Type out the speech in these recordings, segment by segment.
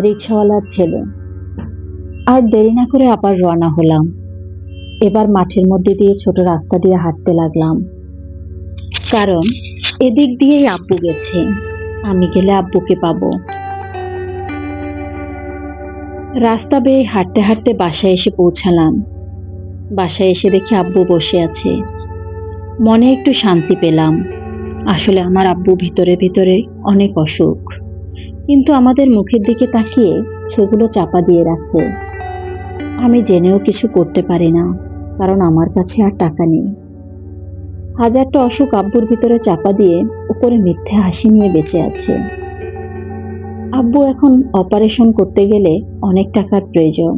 রিকশাওয়ালার ছেলে। আর দেরি না করে আবার রওনা হলাম। এবার মাঠের মধ্যে দিয়ে ছোট রাস্তা দিয়ে হাঁটতে লাগলাম, কারণ এদিক দিয়েই আব্বু গেছে। আমি গেলে আব্বুকে পাবো। রাস্তা বেয়ে হাঁটতে হাঁটতে বাসায় এসে পৌঁছালাম। বাসায় এসে দেখি আব্বু বসে আছে। মনে একটু শান্তি পেলাম। আসলে আমার আব্বু ভিতরে ভিতরে অনেক অসুখ, কিন্তু আমাদের মুখের দিকে তাকিয়ে সেগুলো চাপা দিয়ে রাখে। আমি জেনেও কিছু করতে পারি না, কারণ আমার কাছে আর টাকা নেই। হাজারটা অসুখ আব্বুর ভিতরে চাপা দিয়ে উপরে মিথ্যে হাসি নিয়ে বেঁচে আছে। আব্বু এখন অপারেশন করতে গেলে অনেক টাকার প্রয়োজন,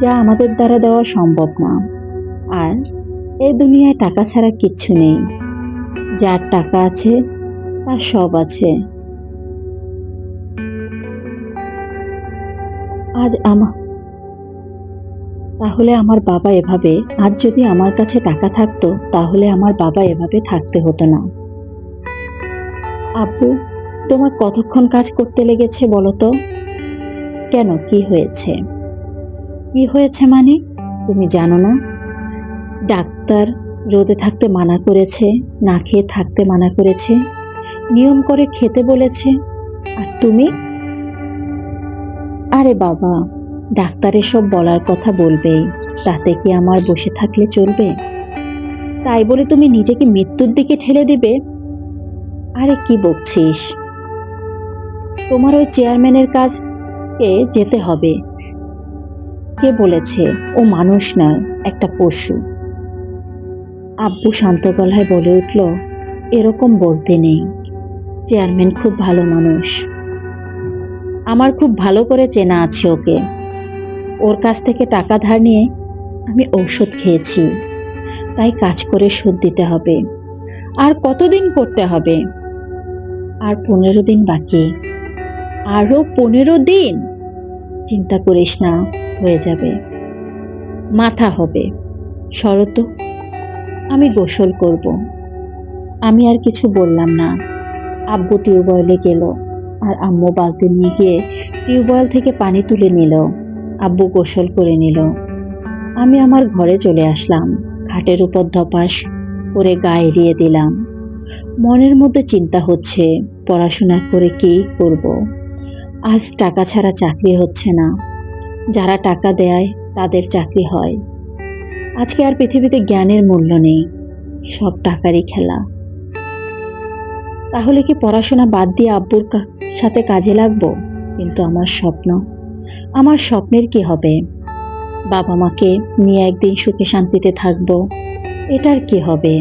যা আমাদের দ্বারা দেওয়া সম্ভব না। আর এই দুনিয়ায় টাকা ছাড়া কিচ্ছু নেই। যার টাকা আছে তার সব আছে। আজ আমার তাহলে আমার বাবা এভাবে আজ যদি আমার কাছে টাকা থাকতো, তাহলে আমার বাবা এভাবে থাকতে হতো না। আব্বু, তোমার কতক্ষণ কাজ করতে লেগেছে বলো তো? কেন, কি হয়েছে? কি হয়েছে মানে? তুমি জানো না? ডাক্তার রোদে থাকতে মানা করেছে, না খেয়ে থাকতে মানা করেছে, নিয়ম করে খেতে বলেছে। আর তুমি? আরে বাবা, ডাক্তার এসব বলার কথা বলবেই, তাতে কি আমার বসে থাকলে চলবে? তাই বলে তুমি নিজেকে মৃত্যুর দিকে ঠেলে দিবে? আরে কি বকছিস? তোমার ওই চেয়ারম্যানের কাজকে যেতে হবে। কে বলেছে? ও মানুষ নয়, একটা পশু। আব্বু শান্ত গলায় বলে উঠল, এরকম বলতে নেই। চেয়ারম্যান খুব ভালো মানুষ। আমার খুব ভালো করে চেনা আছে ওকে। ওর কাছ থেকে টাকা ধার নিয়ে আমি ঔষধ খেয়েছি, তাই কাজ করে শোধ দিতে হবে। আর কতদিন করতে হবে? আর 15 দিন বাকি। আরো 15 দিন? চিন্তা করিস না, হয়ে যাবে। মাথা হবে। শরত, আমি গোসল করব। আমি আর কিছু বললাম না। আব্বু টিউবওয়েলে গেল, আর আম্মু বালতি নিয়ে গিয়ে টিউবওয়েল থেকে পানি তুলে নিল। আব্বু গোসল করে নিল। আমি আমার ঘরে চলে আসলাম। খাটের উপর ধপাস করে গা এলিয়ে দিলাম। মনের মধ্যে চিন্তা হচ্ছে, পড়াশোনা করে কি করব। আজ টাকা ছাড়া চাকরি হচ্ছে না। যারা টাকা দেয় তাদের চাকরি হয়। আজকে আর পৃথিবীতে জ্ঞানের মূল্য নেই, সব টাকারই খেলা। তাহলে কি পড়াশোনা বাদ দিয়ে আব্বুর সাথে কাজে লাগবো? কিন্তু আমার স্বপ্নের কি হবে? বাবা মাকে নিয়ে একদিন সুখে শান্তিতে থাকবো, এটার কি হবে?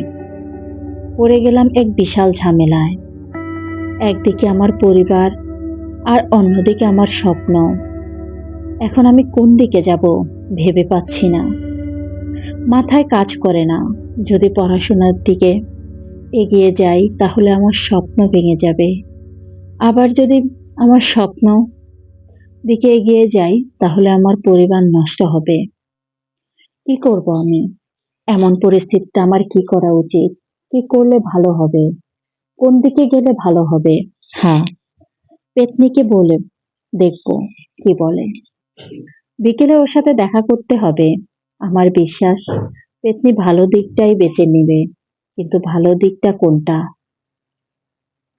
পড়ে গেলাম এক বিশাল ঝামেলায়। একদিকে আমার পরিবার, আর অন্যদিকে আমার স্বপ্ন। এখন আমি কোন দিকে যাব ভেবে পাচ্ছি না। মাথায় কাজ করে না। যদি পড়াশোনার দিকে এগিয়ে যাই তাহলে আমার স্বপ্ন ভেঙে যাবে। আবার যদি আমার স্বপ্ন দিকে এগিয়ে যাই তাহলে আমার পরিবার নষ্ট হবে। কি করব আমি? এমন পরিস্থিতিতে আমার কি করা উচিত? কি করলে ভালো হবে? কোন দিকে গেলে ভালো হবে? হ্যাঁ, পেতনিকে বলে দেখবো কি বলে। বিকেলে ওর সাথে দেখা করতে হবে। আমার বিশ্বাস পেতনি ভালো দিকটাই বেছে নিবে, কিন্তু ভালো দিকটা কোনটা?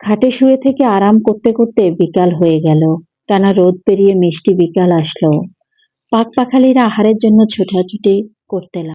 খাটে শুয়ে থেকে আরাম করতে করতে বিকাল হয়ে গেল। টানা রোদ পেরিয়ে মিষ্টি বিকাল আসলো। পাখপাখালিরা আহারের জন্য ছোটাছুটি করতে লাগলো।